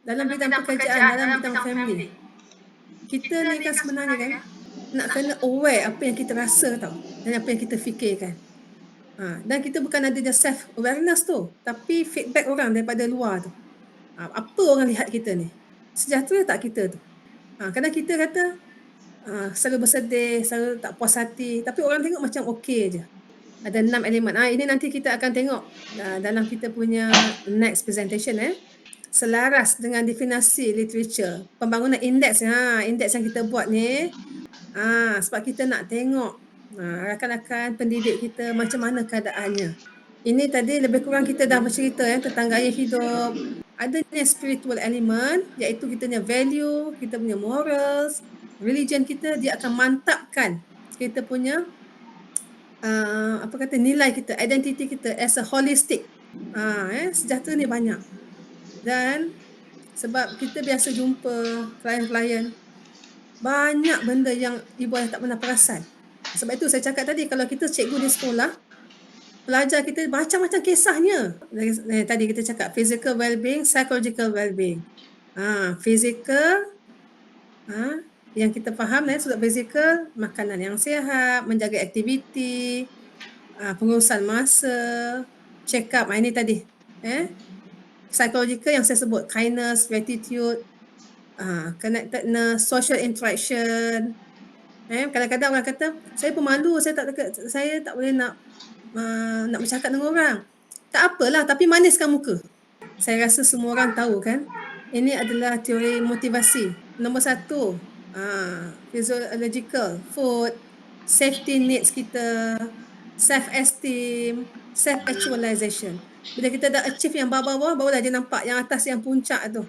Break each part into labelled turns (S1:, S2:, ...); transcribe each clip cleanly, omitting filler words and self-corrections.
S1: dalam bidang pekerjaan, dalam bidang family. Kita ni kan sebenarnya kan nak kena aware apa yang kita rasa tau dan apa yang kita fikirkan. Dan kita bukan ada self awareness tu, tapi feedback orang daripada luar tu. Apa orang lihat kita ni? Sejahtera tak kita tu? Kadang kita kata selalu bersedih, selalu tak puas hati, tapi orang tengok macam okey je. Ada 6 elemen. Ini nanti kita akan tengok dalam kita punya next presentation selaras dengan definisi literature pembangunan indeks. Indeks yang kita buat ni sebab kita nak tengok rakan-rakan pendidik kita macam mana keadaannya. Ini tadi lebih kurang kita dah bercerita tentang gaya hidup, adanya spiritual element iaitu kita punya value, kita punya morals, religion kita, dia akan mantapkan kita punya nilai kita, identiti kita as a holistic. Sejahtera ni banyak. Dan sebab kita biasa jumpa klien-klien, banyak benda yang ibu ayah tak pernah perasan. Sebab itu saya cakap tadi, kalau kita cikgu di sekolah, pelajar kita macam-macam kisahnya. Tadi kita cakap physical well-being, psychological well-being. Physical, yang kita faham sudut fizikal, makanan yang sihat, menjaga aktiviti, pengurusan masa, check up, ini tadi. Psychological yang saya sebut, kindness, gratitude, connectedness, social interaction. Kadang-kadang orang kata, saya pemalu, saya tak boleh nak bercakap dengan orang. Tak apalah, tapi maniskan muka. Saya rasa semua orang tahu kan, ini adalah teori motivasi. Nombor 1, physiological, food, safety needs kita, self-esteem, self-actualization. Bila kita dah achieve yang bawah-bawah, barulah dia nampak yang atas, yang puncak tu.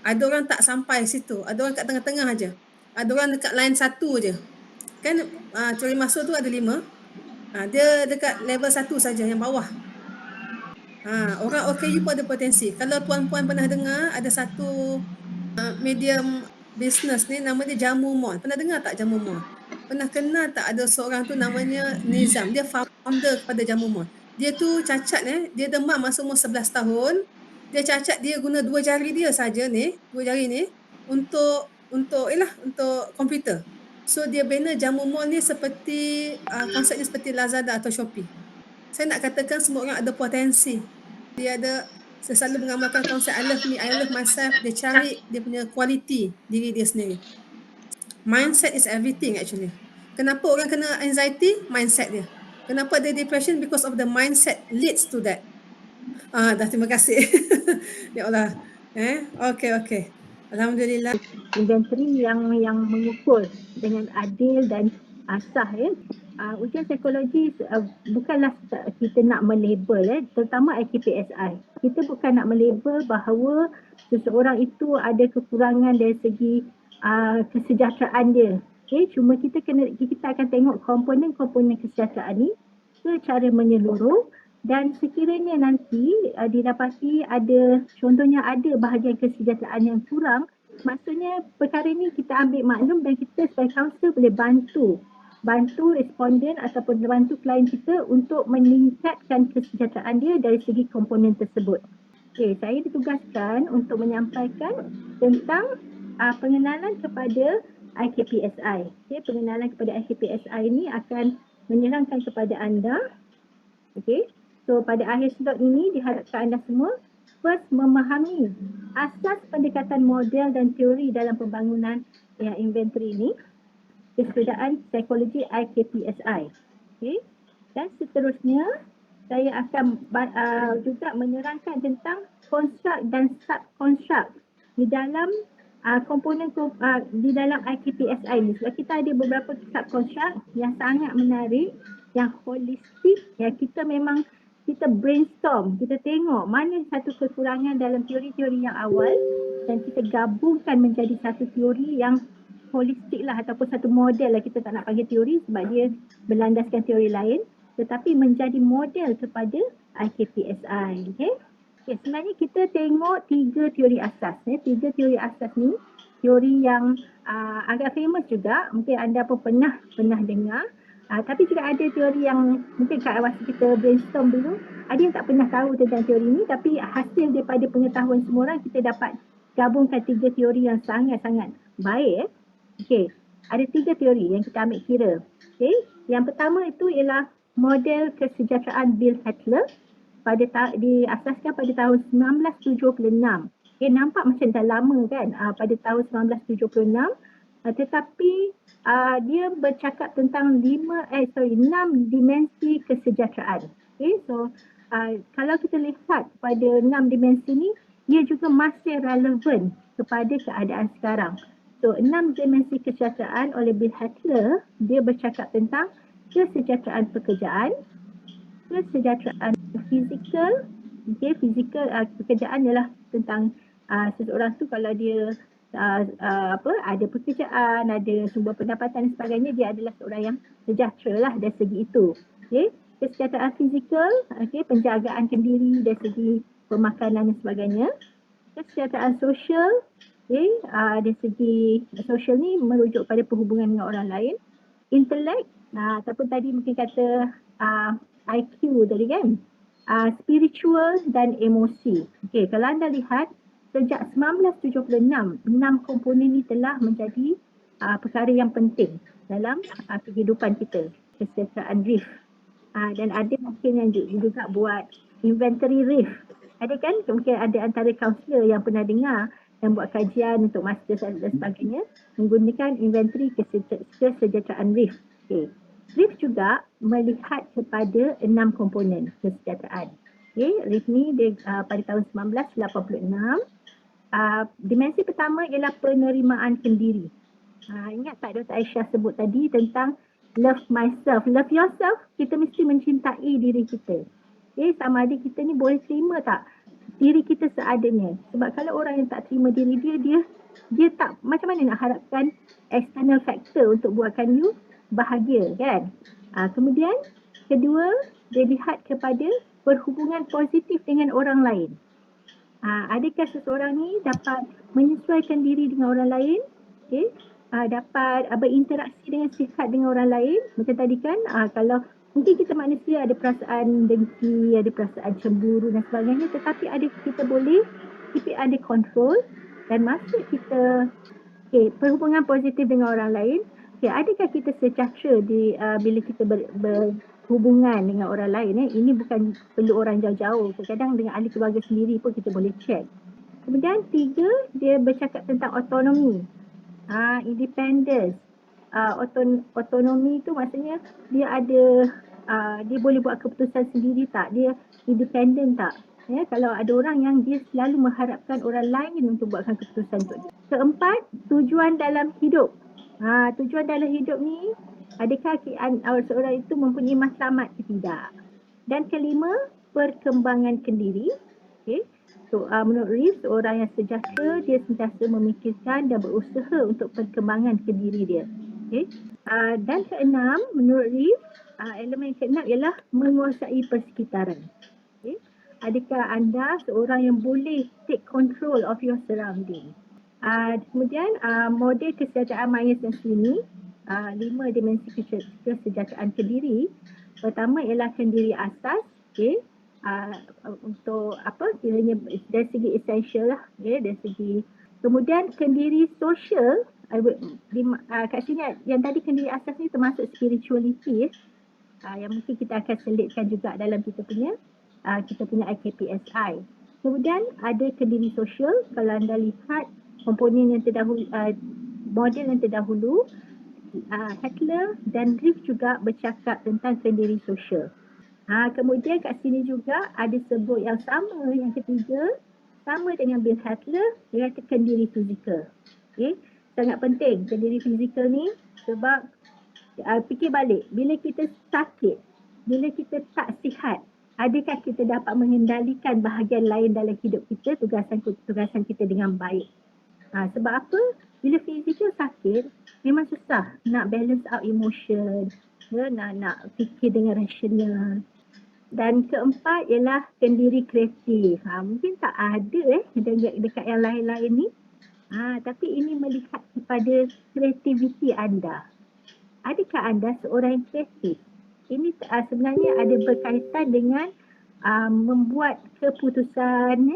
S1: Ada orang tak sampai situ, ada orang kat tengah-tengah aja. Ada orang dekat line 1 je. Kan teori Maslow tu ada 5. Dia dekat level 1 saja, yang bawah. Orang OKU pun ada potensi. Kalau puan-puan pernah dengar, ada satu medium business ni, nama dia Jamu Mall. Pernah dengar tak Jamu Mall? Pernah kenal tak ada seorang tu namanya Nizam? Dia founder kepada Jamu Mall. Dia tu cacat dia demam masa umur 11 tahun. Dia cacat, dia guna 2 jari dia saja ni, 2 jari ni untuk komputer. So dia bina Jamu Mall ni seperti konsepnya seperti Lazada atau Shopee. Saya nak katakan semua orang ada potensi. Saya selalu mengamalkan konsep I love me, I love myself. Dia cari dia punya quality diri dia sendiri. Mindset is everything actually. Kenapa orang kena anxiety? Mindset dia. Kenapa ada depression? Because of the mindset leads to that. Terima kasih. Ya Allah. Okey. Alhamdulillah.
S2: Inventory yang mengukur dengan adil dan sah ujian psikologi bukanlah kita nak melabel terutama IKPSI. Kita bukan nak melabel bahawa seseorang itu ada kekurangan dari segi kesejahteraan dia. Cuma kita akan tengok komponen-komponen kesejahteraan ni secara menyeluruh, dan sekiranya nanti didapati contohnya ada bahagian kesejahteraan yang kurang, maksudnya perkara ni kita ambil maklum dan kita sebagai kaunselor boleh bantu responden ataupun bantu klien kita untuk meningkatkan kesejahteraan dia dari segi komponen tersebut. Saya ditugaskan untuk menyampaikan tentang pengenalan kepada IKPSI. Pengenalan kepada IKPSI ini akan menyerangkan kepada anda. So pada akhir slot ini diharapkan anda semua first memahami asas pendekatan model dan teori dalam pembangunan inventory ini, kesedaran psikologi IKPSI. Dan seterusnya saya akan juga menerangkan tentang konstruk dan subkonstruk di dalam komponen di dalam IKPSI ini. Sebab kita ada beberapa subkonstruk yang sangat menarik, yang holistik, kita brainstorm, kita tengok mana satu kekurangan dalam teori-teori yang awal dan kita gabungkan menjadi satu teori yang holistik ataupun satu model kita tak nak panggil teori sebab dia berlandaskan teori lain, tetapi menjadi model kepada IKPSI. Sebenarnya kita tengok 3 teori asas. 3 teori asas ni teori yang agak famous juga, mungkin anda pun pernah dengar. Tapi juga ada teori yang mungkin kat masa kita brainstorm dulu, ada yang tak pernah tahu tentang teori ni, tapi hasil daripada pengetahuan semua orang, kita dapat gabungkan 3 teori yang sangat-sangat baik. Okey, ada 3 teori yang kita ambil kira. Okey, yang pertama itu ialah model kesejahteraan Bill Hackler diasaskan pada tahun 1976. Okay, nampak macam dah lama kan, pada tahun 1976. Tetapi dia bercakap tentang 6 dimensi kesejahteraan. Okay, so kalau kita lihat pada 6 dimensi ni, dia juga masih relevan kepada keadaan sekarang. So 6 dimensi kesejahteraan oleh Bill Hackler, dia bercakap tentang kesejahteraan pekerjaan, kesejahteraan fizikal. Okay, fizikal pekerjaan ialah tentang seseorang tu kalau dia ada pekerjaan, ada sumber pendapatan dan sebagainya, dia adalah seorang yang sejahtera lah dari segi itu. Okay. Kesejahteraan fizikal, okay, penjagaan kendiri dari segi pemakanan dan sebagainya. Kesejahteraan sosial, okay, dari segi sosial ni merujuk pada perhubungan dengan orang lain. Intelek, ataupun tadi mungkin kata IQ tadi kan. Spiritual dan emosi. Okay, kalau anda lihat, sejak 1976, 6 komponen ini telah menjadi perkara yang penting dalam kehidupan kita. Kesejahteraan RIF. Dan ada mungkin yang juga buat inventory RIF. Ada kan? Mungkin ada antara kaunselor yang pernah dengar yang buat kajian untuk master dan sebagainya menggunakan inventory kesejahteraan RIF. Okay. RIF juga melihat kepada 6 komponen kesejahteraan. Okay. RIF ni dia, pada tahun 1986. Dimensi pertama ialah penerimaan kendiri. Ingat tak Dr. Aisyah sebut tadi tentang love myself, love yourself, kita mesti mencintai diri kita. Okay, sama ada kita ni boleh terima tak diri kita seadanya. Sebab kalau orang yang tak terima diri dia tak, macam mana nak harapkan external factor untuk buatkan you bahagia kan. Kemudian kedua, dia lihat kepada perhubungan positif dengan orang lain. Adakah seseorang ni dapat menyesuaikan diri dengan orang lain, okay? Dapat berinteraksi dengan sihat dengan orang lain. Macam tadi kan, kalau mungkin kita manusia ada perasaan dengki, ada perasaan cemburu dan sebagainya, tetapi kita boleh keep it under control dan masa kita perhubungan positif dengan orang lain, adakah kita sejahtera bila kita berhubungan dengan orang lain. Ini bukan perlu orang jauh-jauh, kadang-kadang dengan ahli keluarga sendiri pun kita boleh check. Kemudian 3, dia bercakap tentang autonomi, independence. Autonomi tu maksudnya dia ada dia boleh buat keputusan sendiri tak, dia independent tak. Kalau ada orang yang dia selalu mengharapkan orang lain untuk buatkan keputusan untuk dia. Keempat, tujuan dalam hidup. Tujuan dalam hidup ni, adakah seorang itu mempunyai matlamat ke tidak. Dan kelima, perkembangan kendiri. Okay. So, menurut Reeve, seorang yang sejahtera, dia sentiasa memikirkan dan berusaha untuk perkembangan kendiri dia. Okay. Dan keenam, menurut Reeve, elemen keenam ialah menguasai persekitaran. Okay. Adakah anda seorang yang boleh take control of your surrounding? Kemudian model kesejahteraan Myers-Briggs ini 5 dimensi kesejahteraan kendiri. Pertama ialah kendiri asas, okay. Untuk kiranya dari segi essential lah, okay, dari segi. Kemudian kendiri sosial, kat sini yang tadi kendiri asas ni termasuk spirituality, yang mungkin kita akan selitkan juga dalam kita punya IKPSI. Kemudian ada kendiri sosial, kalau anda lihat komponen yang terdahulu, model yang terdahulu, Hackler dan Reeve juga bercakap tentang kendiri sosial. Kemudian kat sini juga ada sebut yang sama, yang ketiga, sama dengan Bill Hackler, iaitu kendiri fizikal. Okay. Sangat penting kendiri fizikal ni sebab fikir balik, bila kita sakit, bila kita tak sihat, adakah kita dapat mengendalikan bahagian lain dalam hidup kita, tugasan kita dengan baik. Sebab apa? Bila fizikal sakit, memang susah nak balance out emotion, nak fikir dengan rasional. Dan keempat ialah kendiri kreatif. Mungkin tak ada dekat yang lain-lain ni. Tapi ini melihat kepada kreativiti anda. adakah anda seorang yang kreatif? Ini sebenarnya ada berkaitan dengan membuat keputusan,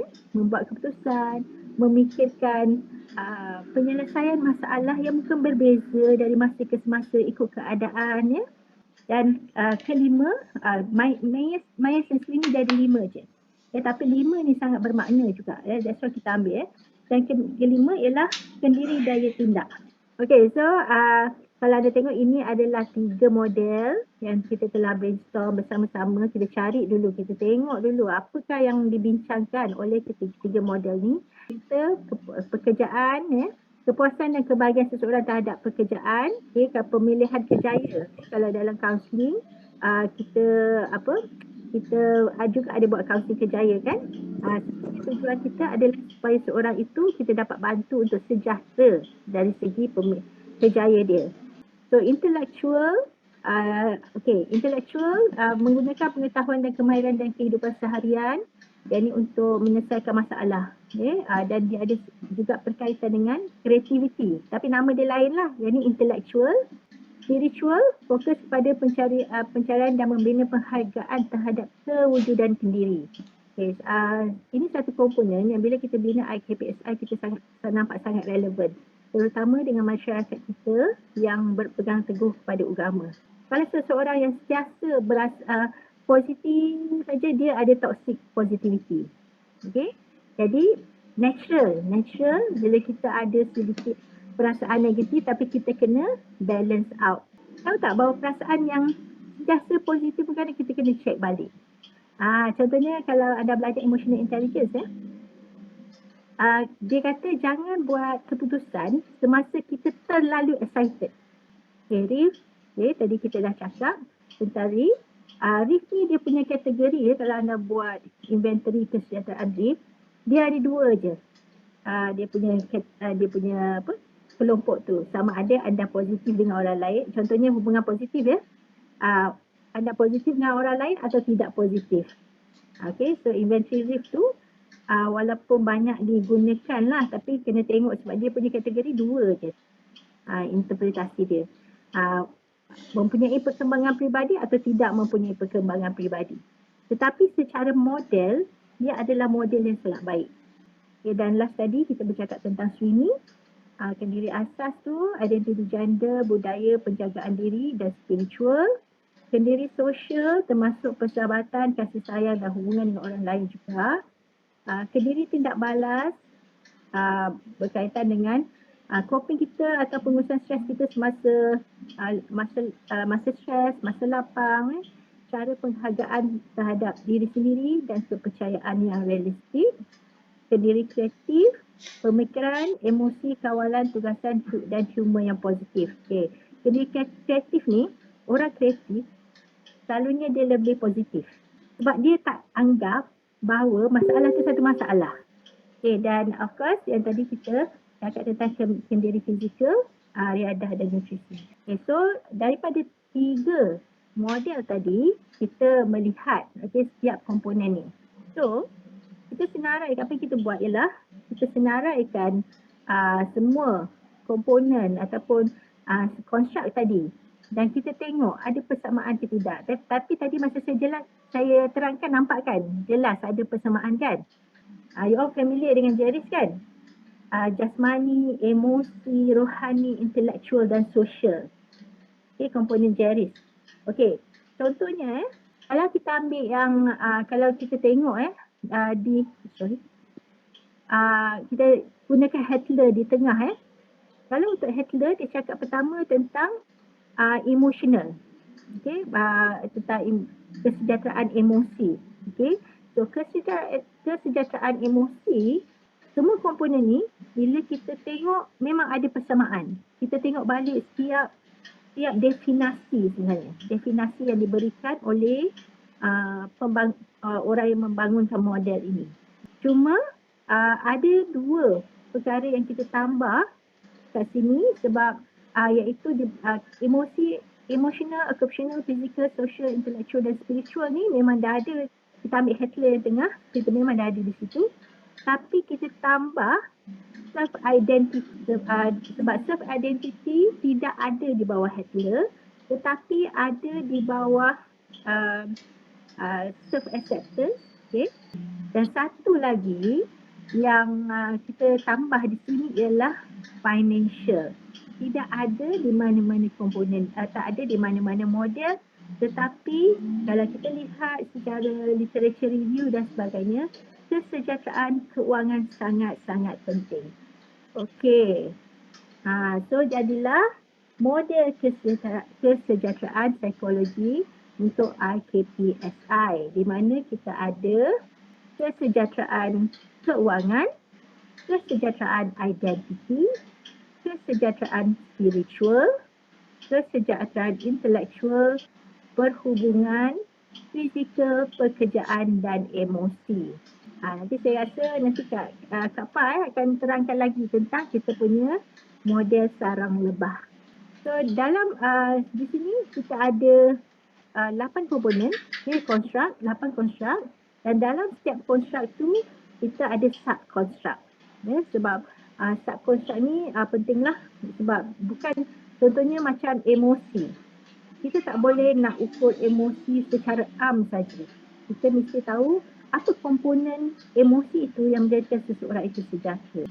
S2: memikirkan penyelesaian masalah yang mungkin berbeza dari masa ke semasa ikut keadaan, ya. Dan kelima, Myers and Squibb ni dia ada 5 je. Tapi 5 ni sangat bermakna juga. That's why kita ambil. Dan kelima ialah kendiri daya tindak. Okay, so kalau anda tengok ini adalah 3 model yang kita telah brainstorm bersama-sama. Kita cari dulu, kita tengok dulu apakah yang dibincangkan oleh ketiga model ni. Kita pekerjaan, kepuasan dan kebahagiaan seseorang terhadap pekerjaan, pemilihan kerjaya. Kalau dalam kaunseling, kita juga ada buat kaunseling kerjaya kan. Tujuan kita adalah supaya seorang itu kita dapat bantu untuk sejahtera dari segi kerjaya dia. So intellectual, menggunakan pengetahuan dan kemahiran dan kehidupan seharian, dan ini untuk menyelesaikan masalah. Dan dia ada juga berkaitan dengan kreativiti. Tapi nama dia lain lah. Yang ini intellectual. Spiritual, fokus pada pencarian dan membina penghargaan terhadap kewujudan sendiri. Ini satu komponen yang bila kita bina IKPSI kita nampak sangat relevan. Terutama dengan masyarakat kita yang berpegang teguh pada agama. Kalau seseorang yang sentiasa berasa positif saja, dia ada toxic positivity. Okay? Jadi natural bila kita ada sedikit perasaan negatif tapi kita kena balance out. Tahu tak bahawa perasaan yang sentiasa positif kadang kita kena check balik. Contohnya kalau anda belajar emotional intelligence, dia kata jangan buat keputusan semasa kita terlalu excited. Riff, tadi kita dah cakap tentang Riff. Riff ni dia punya kategori, kalau anda buat inventory kesejahteraan Riff, dia ada 2 je. Dia punya kelompok tu. Sama ada anda positif dengan orang lain. Contohnya hubungan positif, anda positif dengan orang lain atau tidak positif. Okay, so inventory Riff tu walaupun banyak digunakan lah, tapi kena tengok sebab dia punya kategori 2 je. Interpretasi dia. Mempunyai perkembangan peribadi atau tidak mempunyai perkembangan peribadi. Tetapi secara model, dia adalah model yang sangat baik. Dan last tadi kita bercakap tentang Sweeney. Kendiri asas tu, identiti gender, budaya, penjagaan diri dan spiritual. Kendiri sosial termasuk persahabatan, kasih sayang dan hubungan dengan orang lain juga. Kendiri tindak balas berkaitan dengan coping kita atau pengurusan stres kita semasa masa stres, masa lapang, cara penghargaan terhadap diri sendiri dan kepercayaan yang realistik. Kendiri kreatif, pemikiran, emosi, kawalan, tugasan dan humor yang positif. Okay. Kendiri kreatif ni, orang kreatif selalunya dia lebih positif. Sebab dia tak anggap bahawa masalah tu satu masalah. Okay, dan of course yang tadi kita cakap tentang kendiri fizikal, riadah dan nutrisi. Okay, so daripada 3 model tadi, kita melihat setiap komponen ni. So, kita senaraikan, apa yang kita buat ialah kita senaraikan semua komponen ataupun konstruk tadi dan kita tengok ada persamaan ke tidak. Tapi tadi masa saya terangkan, nampak kan? Jelas ada persamaan kan? You all familiar dengan Jerris kan? Jasmani, emosi, rohani, intelektual dan sosial. Okay, komponen Jerris. Okay, contohnya kalau kita ambil yang, kalau kita tengok kita gunakan Hettler di tengah. Kalau untuk Hettler, dia cakap pertama tentang emotional. Okay, tentang kesejahteraan emosi. Okay, so kesejahteraan emosi, semua komponen ni bila kita tengok memang ada persamaan. Kita tengok balik setiap definasi sebenarnya. Definasi yang diberikan oleh orang yang membangunkan model ini. Cuma ada 2 perkara yang kita tambah kat sini sebab iaitu emosi, emotional, occupational, physical, social, intellectual dan spiritual ni memang dah ada. Kita ambil Hettler yang tengah, kita memang dah ada di situ. Tapi kita tambah self-identity. Sebab self-identity tidak ada di bawah Hitler, tetapi ada di bawah self-acceptance. Okay? Dan satu lagi yang kita tambah di sini ialah financial. Tidak ada di mana-mana komponen, tak ada di mana-mana model, tetapi kalau kita lihat secara literature review dan sebagainya, kesejahteraan keuangan sangat-sangat penting. Okey. So jadilah model kesejahteraan psikologi untuk IKPSI, di mana kita ada kesejahteraan keuangan, kesejahteraan identiti, kesejahteraan spiritual, kesejahteraan intelektual, perhubungan, fizikal, pekerjaan dan emosi. Nanti saya rasa nanti Kak Pa akan terangkan lagi tentang kita punya model sarang lebah. So dalam di sini kita ada 8 komponen, konstruk, 8 konstruk, dan dalam setiap konstruk tu kita ada sub-konstruk. Sebab sub-konstruk ni pentinglah sebab bukan contohnya macam emosi. Kita tak boleh nak ukur emosi secara am saja. Kita mesti tahu apa komponen emosi itu yang menjadikan seseorang itu sejahtera.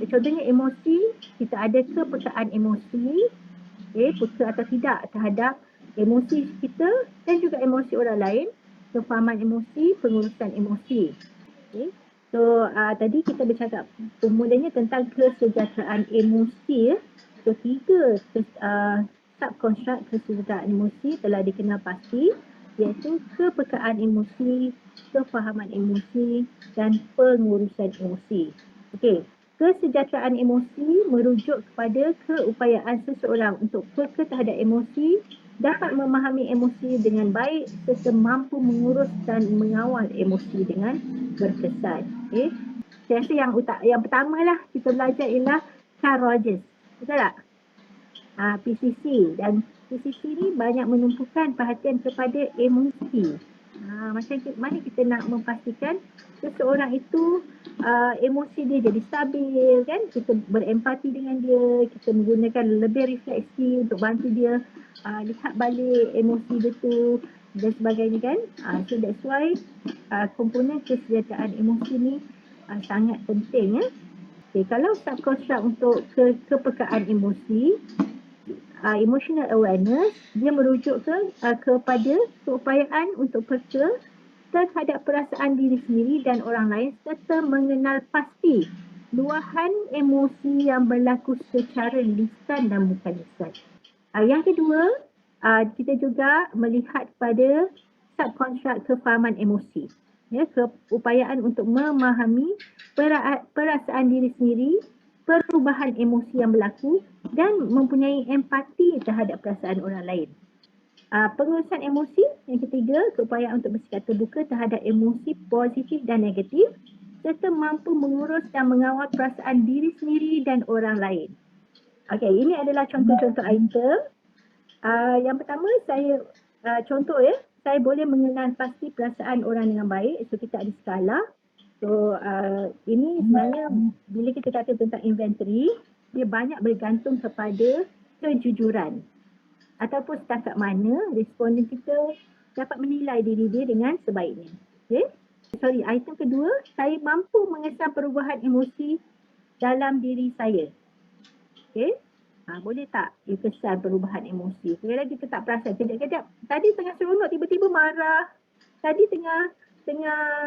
S2: Contohnya emosi, kita ada kepekaan emosi, peka atau tidak terhadap emosi kita dan juga emosi orang lain, kefahaman emosi, pengurusan emosi. So tadi kita bercakap pemulanya tentang kesejahteraan emosi. So 3 subkonstruk kesejahteraan emosi telah dikenal pasti, iaitu kepekaan emosi, kefahaman emosi dan pengurusan emosi. Okey, kesejahteraan emosi merujuk kepada keupayaan seseorang untuk peka terhadap emosi, dapat memahami emosi dengan baik serta mampu mengurus dan mengawal emosi dengan berkesan. Saya rasa yang pertamalah kita belajar ialah Carl Rogers. Betul tak? PCC, dan PCC ni banyak menumpukan perhatian kepada emosi. Macam mana kita nak memastikan seseorang itu emosi dia jadi stabil, kan? Kita berempati dengan dia, kita menggunakan lebih refleksi untuk bantu dia lihat balik emosi dia tu dan sebagainya, kan? So that's why komponen kesejahteraan emosi ni sangat penting. Okay, kalau subkonstruk untuk kepekaan emosi, emotional awareness, dia merujuk kepada keupayaan untuk peka terhadap perasaan diri sendiri dan orang lain serta mengenal pasti luahan emosi yang berlaku secara lisan dan bukan lisan. Yang kedua, kita juga melihat pada subkonstruk kefahaman emosi. Keupayaan untuk memahami perasaan diri sendiri, perubahan emosi yang berlaku dan mempunyai empati terhadap perasaan orang lain. Pengurusan emosi, yang ketiga, keupayaan untuk bersikap terbuka terhadap emosi positif dan negatif serta mampu mengurus dan mengawal perasaan diri sendiri dan orang lain. Okey, ini adalah contoh-contoh item. Yang pertama, saya contoh saya boleh mengenal pasti perasaan orang dengan baik. So kita ada skala. So ini sebenarnya bila kita kata tentang inventory, dia banyak bergantung kepada kejujuran ataupun setakat mana responden kita dapat menilai diri dia dengan sebaiknya. Item kedua, saya mampu mengesan perubahan emosi dalam diri saya. Boleh tak you kesan perubahan emosi? Kadang-kadang kita tak perasan. Kejap-kejap tadi tengah seronok tiba-tiba marah. Tadi tengah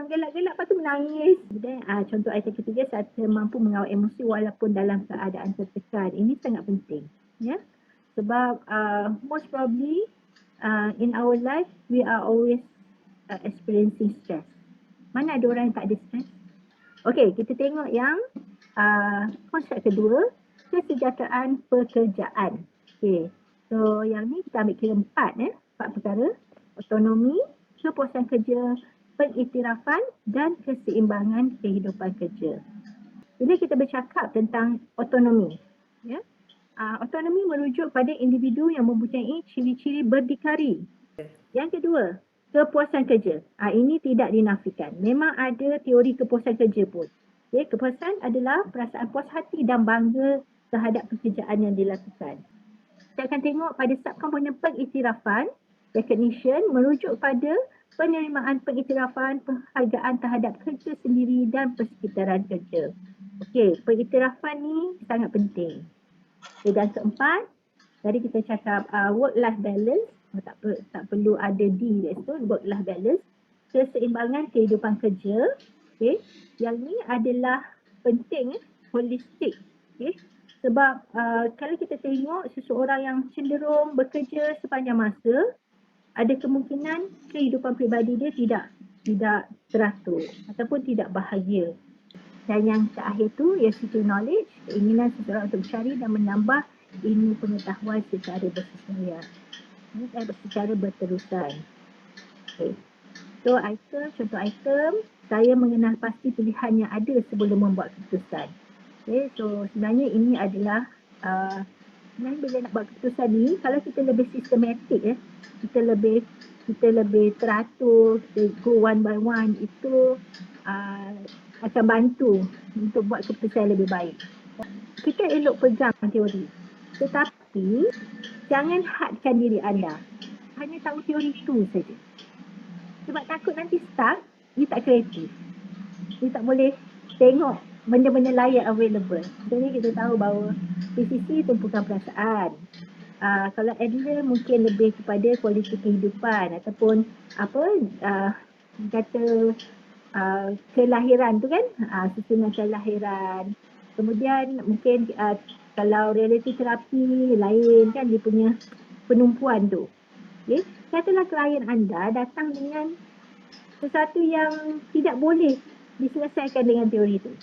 S2: gelak-gelak lepas tu menangis. Dan contoh item ketiga, saya mampu mengawal emosi walaupun dalam keadaan tertekan. Ini sangat penting. Sebab most probably in our life we are always experiencing stress. Mana ada orang yang tak ada stress? Okey, kita tengok yang konsep kedua, kesejahteraan pekerjaan. Okey. So yang ni kita ambil kira 4 perkara. Autonomi, kepuasan kerja, pengiktirafan dan keseimbangan kehidupan kerja. Bila kita bercakap tentang autonomi, autonomi merujuk pada individu yang mempunyai ciri-ciri berdikari. Yang kedua, kepuasan kerja. Ini tidak dinafikan. Memang ada teori kepuasan kerja pun. Kepuasan adalah perasaan puas hati dan bangga terhadap pekerjaan yang dilakukan. Kita akan tengok pada subkomponen pengiktirafan, recognition merujuk pada penerimaan pengiktirafan, penghargaan terhadap kerja sendiri dan persekitaran kerja. Okey, pengiktirafan ni sangat penting. Dan keempat, tadi kita cakap work-life balance, tak perlu ada D kat situ, work-life balance, keseimbangan kehidupan kerja. Okay. Yang ni adalah penting, holistik. Okay. Sebab kalau kita tengok seseorang yang cenderung bekerja sepanjang masa, ada kemungkinan kehidupan peribadi dia tidak teratur ataupun tidak bahagia. Dan yang terakhir tu, yang seeking knowledge, keinginan seseorang untuk mencari dan menambah ilmu pengetahuan secara bersesuaian. Secara berterusan. Okay. So contoh item, saya mengenal pasti pilihan yang ada sebelum membuat keputusan. Okay. So sebenarnya ini adalah sebenarnya bila nak buat keputusan ni, kalau kita lebih sistematik, kita lebih teratur, kita go one by one, itu akan bantu untuk buat keputusan yang lebih baik. Kita elok pegang teori, tetapi jangan hadkan diri anda. Hanya tahu teori itu saja. Sebab takut nanti stuck, you tak kreatif. You tak boleh tengok benda-benda lain available. Jadi kita tahu bahawa PCC tumpukan perasaan. Kalau Adler mungkin lebih kepada kualiti kehidupan ataupun kata kelahiran tu kan, susunan kelahiran. Kemudian mungkin kalau reality terapi lain kan, dia punya penumpuan tu. Okay. Katalah klien anda datang dengan sesuatu yang tidak boleh diselesaikan dengan teori tu.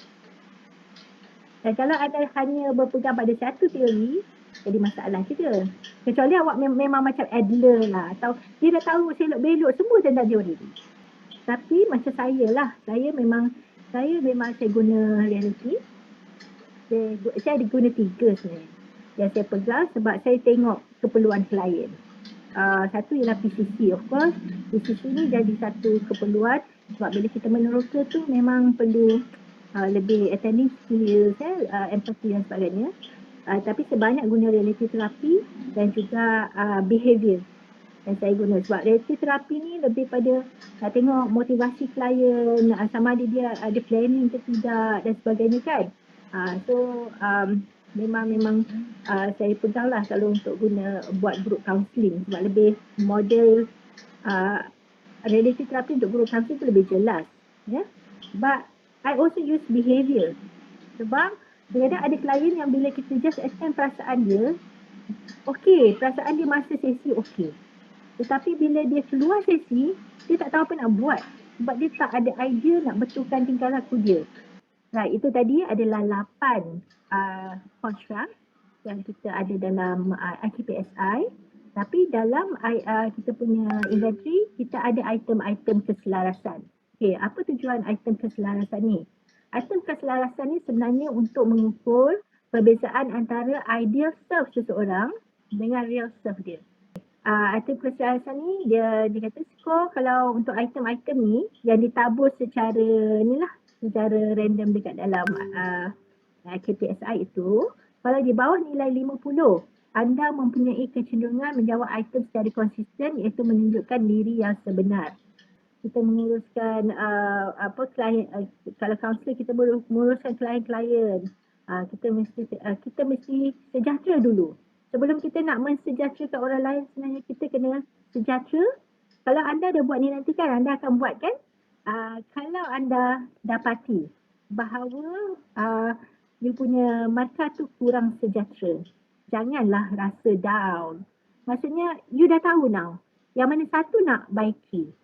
S2: Dan kalau anda hanya berpegang pada satu teori, jadi masalah kita. Kecuali awak memang macam Adler lah, atau dia dah tahu selok-belok semua tentang teori tu. Tapi macam saya lah, saya memang saya guna reality. Saya guna 3 sebenarnya yang saya pegang sebab saya tengok keperluan klien. Satu ialah PCC, of course. PCC ni jadi satu keperluan sebab bila kita meneroka tu memang perlu lebih attending skills, empathy dan sebagainya. Tapi sebanyak guna reality terapi dan juga behavior yang saya guna. Sebab reality terapi ni lebih pada nak tengok motivasi klien, sama ada dia ada planning ke tidak dan sebagainya kan. Memang saya pegang lah kalau untuk guna buat group counselling sebab lebih model reality terapi untuk group counselling tu lebih jelas. But I also use behavior sebab kadang-kadang ada klien yang bila kita just attend perasaan dia, okey, perasaan dia masa sesi okey. Tetapi bila dia keluar sesi, dia tak tahu apa nak buat sebab dia tak ada idea nak betulkan tingkah laku dia. Right, itu tadi adalah 8 construct yang kita ada dalam IKPSI. Tapi dalam kita punya inventory, kita ada item-item keselarasan. Okay, apa tujuan item keselarasan ni? Item keselarasan ni sebenarnya untuk mengukur perbezaan antara ideal self seseorang dengan real self dia. Item keselarasan ni dia kata skor kalau untuk item-item ni yang ditabur secara random dekat dalam KPSI itu, kalau di bawah nilai 50, anda mempunyai kecenderungan menjawab item secara konsisten iaitu menunjukkan diri yang sebenar. Kita menguruskan klien, kalau kaunselor kita menguruskan klien-klien, kita mesti sejahtera dulu. Sebelum kita nak mensejahterakan orang lain, sebenarnya kita kena sejahtera. Kalau anda dah buat ni nanti kan, anda akan buat kan? Kalau anda dapati bahawa you punya markah tu kurang sejahtera, janganlah rasa down. Maksudnya, you dah tahu now yang mana satu nak baiki.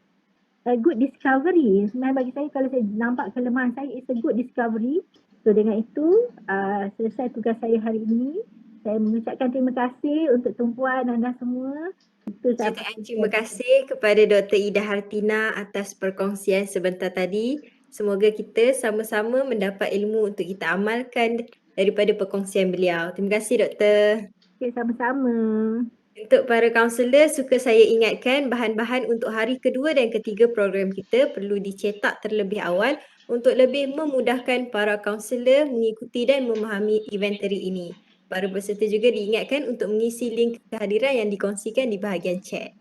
S2: A good discovery. Sebenarnya bagi saya, kalau saya nampak kelemahan saya, it's a good discovery. So dengan itu, selesai tugas saya hari ini. Saya mengucapkan terima kasih untuk tumpuan anda semua.
S3: Terima kasih kepada Dr. Ida Hartina atas perkongsian sebentar tadi. Semoga kita sama-sama mendapat ilmu untuk kita amalkan daripada perkongsian beliau. Terima kasih, Doktor.
S2: Okay, sama-sama.
S3: Untuk para kaunselor, suka saya ingatkan bahan-bahan untuk hari kedua dan ketiga program kita perlu dicetak terlebih awal untuk lebih memudahkan para kaunselor mengikuti dan memahami inventory ini. Para peserta juga diingatkan untuk mengisi link kehadiran yang dikongsikan di bahagian chat.